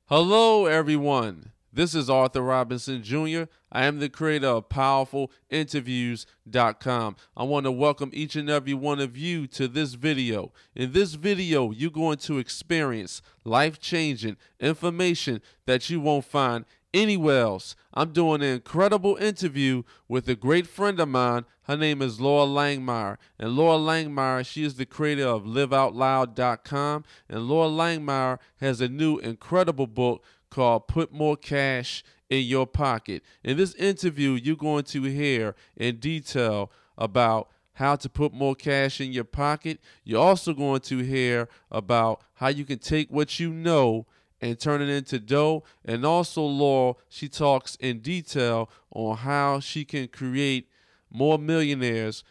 Hello, everyone. This is Arthur Robinson Jr. I am the creator of PowerfulInterviews.com. I want to welcome each and every one of you to this video. In this video, you're going to experience life-changing information that you won't find anywhere else. I'm doing an incredible interview with a great friend of mine. Her name is Loral Langemeier. And Loral Langemeier, she is the creator of liveoutloud.com. And Loral Langemeier has a new incredible book called Put More Cash in Your Pocket. In this interview, you're going to hear in detail about how to put more cash in your pocket. You're also going to hear about how you can take what you know and turn it into dough. And also, Laurel, she talks in detail on how she can create more millionaires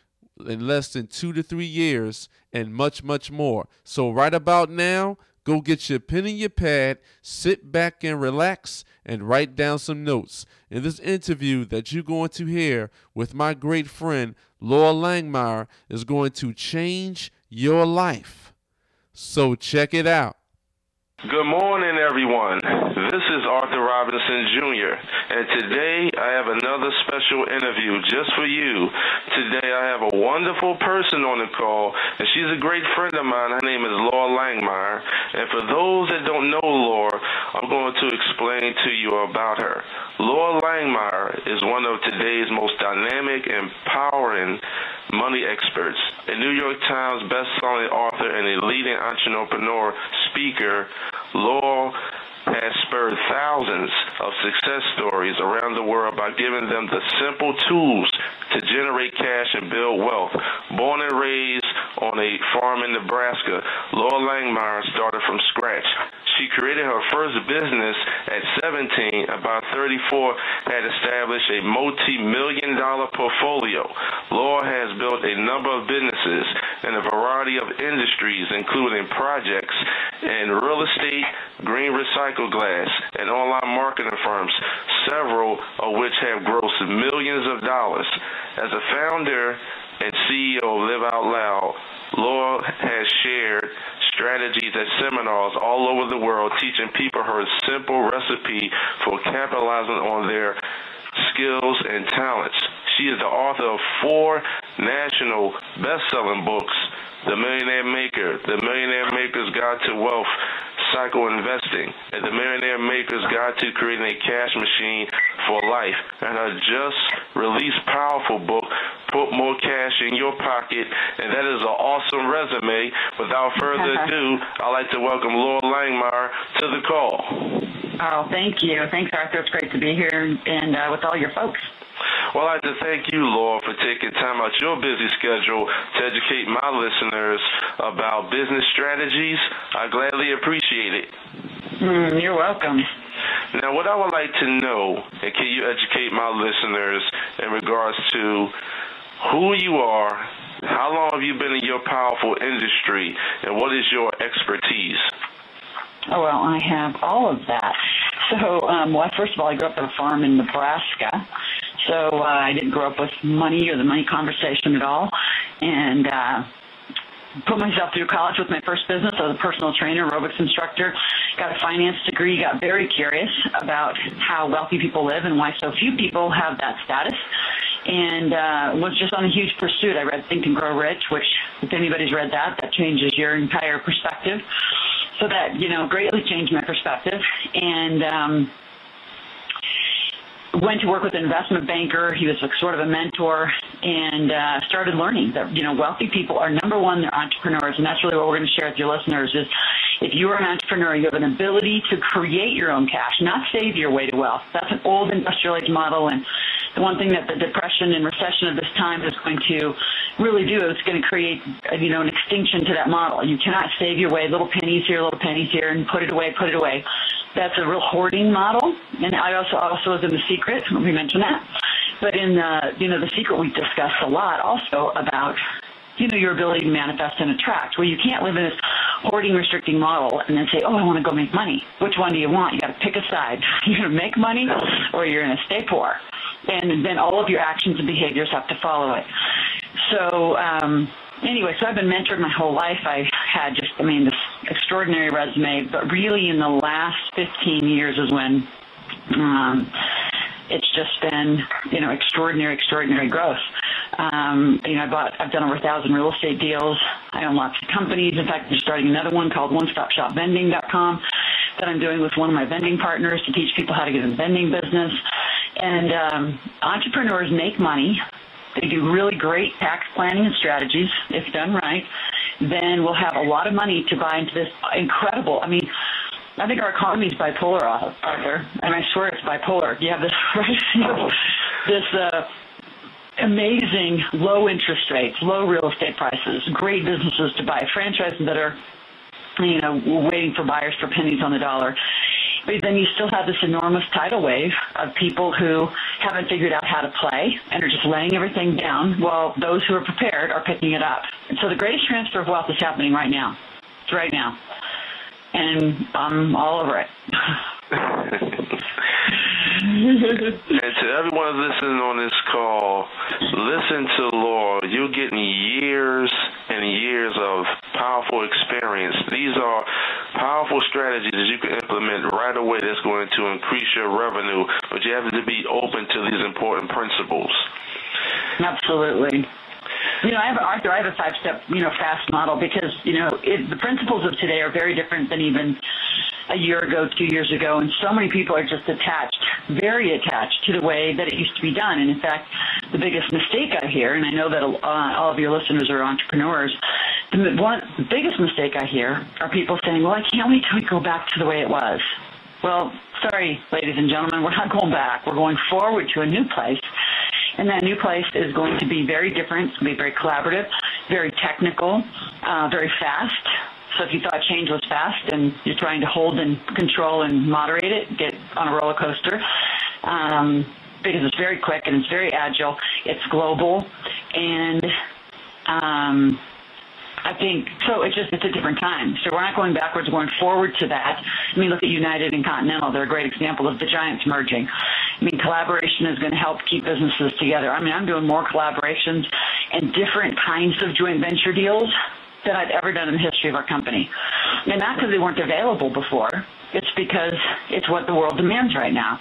in less than 2 to 3 years and much, much more. So right about now, go get your pen and your pad, sit back and relax, and write down some notes. In this interview that you're going to hear with my great friend, Loral Langemeier, is going to change your life. So check it out. Good morning, everyone. This is Arthur Robinson Jr., and today I have another special interview just for you. Today I have a wonderful person on the call, and she's a great friend of mine. Her name is Loral Langemeier, and for those that don't know Laura, I'm going to explain to you about her. Loral Langemeier is one of today's most dynamic and empowering money experts, a New York Times best-selling author and a leading entrepreneur speaker. Laurel has spurred thousands of success stories around the world by giving them the simple tools to generate cash and build wealth. Born and raised on a farm in Nebraska, Loral Langemeier started from scratch. She created her first business at 17, about 34, had established a multi-million-dollar portfolio. Laura has built a number of businesses in a variety of industries, including projects and real estate, green recycled glass, and online marketing firms, several of which have grossed millions of dollars. As a founder and CEO of Live Out Loud, Laura has shared strategies at seminars all over the world, teaching people her simple recipe for capitalizing on their skills and talents. She is the author of 4 national best-selling books: The Millionaire Maker, The Millionaire Maker's Guide to Wealth Cycle Investing, and The Millionaire Maker's Guide to Creating a Cash Machine for Life, and her just-released powerful book, Put More Cash in Your Pocket, and that is an awesome resume. Without further ado, I'd like to welcome Loral Langemeier to the call. Oh, thank you. Thanks, Arthur. It's great to be here and with all your folks. Well, I'd like to thank you, Laura, for taking time out your busy schedule to educate my listeners about business strategies. I gladly appreciate it. You're welcome. Now, what I would like to know, and can you educate my listeners in regards to who you are, how long have you been in your powerful industry, and what is your expertise? Oh, well, I have all of that. So, well, first of all, I grew up on a farm in Nebraska. So I didn't grow up with money or the money conversation at all. And put myself through college with my first business. I was a personal trainer, aerobics instructor, got a finance degree, got very curious about how wealthy people live and why so few people have that status. And was just on a huge pursuit. I read Think and Grow Rich, which if anybody's read that, that changes your entire perspective. So that, greatly changed my perspective. And went to work with an investment banker. He was sort of a mentor, and started learning that, wealthy people are, number one, they're entrepreneurs. And that's really what we're going to share with your listeners is if you are an entrepreneur, you have an ability to create your own cash, not save your way to wealth. That's an old industrial age model. And the one thing that the depression and recession of this time is going to really do is it's going to create, an extinction to that model. You cannot save your way, little pennies here, and put it away. That's a real hoarding model. And I also was in The Secret. We mentioned that. But in The Secret, we discussed a lot also about, your ability to manifest and attract, where you can't live in this hoarding, restricting model and then say, oh, I want to go make money. Which one do you want? You got to pick a side. You're going to make money or you're going to stay poor. And then all of your actions and behaviors have to follow it. So anyway, so I've been mentored my whole life. I had this extraordinary resume, but really in the last 15 years is when it's just been, extraordinary growth. I've done over 1,000 real estate deals. I own lots of companies. In fact, I'm starting another one called OneStopShopVending.com that I'm doing with one of my vending partners to teach people how to get in the vending business. And entrepreneurs make money. They do really great tax planning and strategies if done right. Then we'll have a lot of money to buy into this incredible, I think our economy is bipolar, Arthur, and I swear it's bipolar. You have this amazing low interest rates, low real estate prices, great businesses to buy, franchises that are, waiting for buyers for pennies on the dollar. But then you still have this enormous tidal wave of people who haven't figured out how to play and are just laying everything down while those who are prepared are picking it up. And so the greatest transfer of wealth is happening right now. It's right now. And I'm all over it. And to everyone listening on this call, listen to Loral. You're getting years and years of powerful experience. These are powerful strategies that you can implement right away that's going to increase your revenue, but you have to be open to these important principles. Absolutely. Arthur, I have a 5-step, fast model because, the principles of today are very different than even a year ago, 2 years ago, and so many people are just very attached to the way that it used to be done. And in fact, the biggest mistake I hear, and I know that all of your listeners are entrepreneurs, the biggest mistake I hear are people saying, well, I can't wait till we go back to the way it was. Well, sorry, ladies and gentlemen, we're not going back. We're going forward to a new place. And that new place is going to be very different. It's going to be very collaborative, very technical, very fast. So if you thought change was fast and you're trying to hold and control and moderate it, get on a roller coaster, because it's very quick and it's very agile. It's global. And I think, so it's a different time. So we're not going backwards, we're going forward to that. Look at United and Continental. They're a great example of the giants merging. Collaboration is going to help keep businesses together. I'm doing more collaborations and different kinds of joint venture deals than I've ever done in the history of our company. And not because they weren't available before. It's because it's what the world demands right now.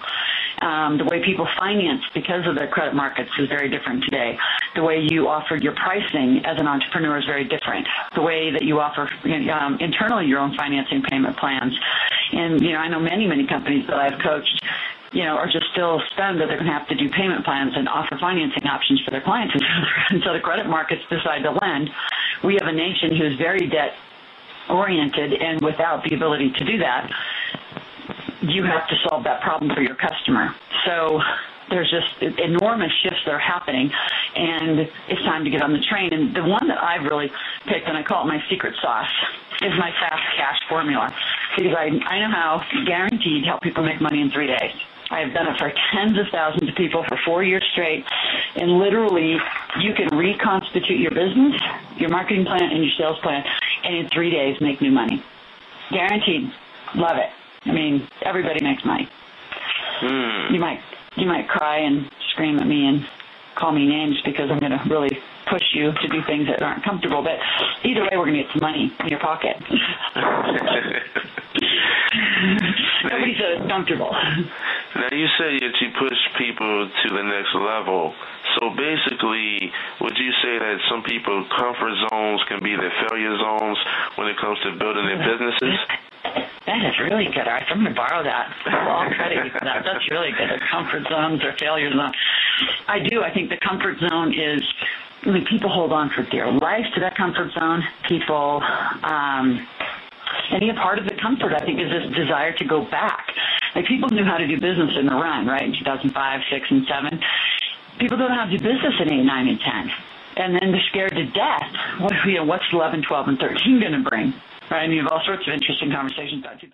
The way people finance because of the credit markets is very different today. The way you offer your pricing as an entrepreneur is very different. The way that you offer internally your own financing payment plans. And, I know many, many companies that I've coached, are just still stunned that they're going to have to do payment plans and offer financing options for their clients until the credit markets decide to lend. We have a nation who's very debt-oriented, and without the ability to do that, you have to solve that problem for your customer. So there's just enormous shifts that are happening, and it's time to get on the train. And the one that I've really picked, and I call it my secret sauce, is my fast cash formula, because I know how guaranteed to help people make money in 3 days. I have done it for tens of thousands of people for 4 years straight, and literally you can reconstitute your business, your marketing plan, and your sales plan, and in 3 days make new money. Guaranteed. Love it. Everybody makes money. You might cry and scream at me and call me names because I'm going to really push you to do things that aren't comfortable, but either way, we're going to get some money in your pocket. Nobody said it's comfortable. Now, you say that you push people to the next level. So basically, would you say that some people's comfort zones can be their failure zones when it comes to building their businesses? That is really good, Arthur. I'm going to borrow that. I'll credit you for that. That's really good. The comfort zones or failure zones. I do. I think the comfort zone is, people hold on for dear life to that comfort zone. People, and a part of the comfort, I think, is this desire to go back. People knew how to do business in the run, right, in 2005, 6, and 7. People don't know how to do business in 8, 9, and 10. And then they're scared to death. What's 11, 12, and 13 going to bring? Right? You have all sorts of interesting conversations about it.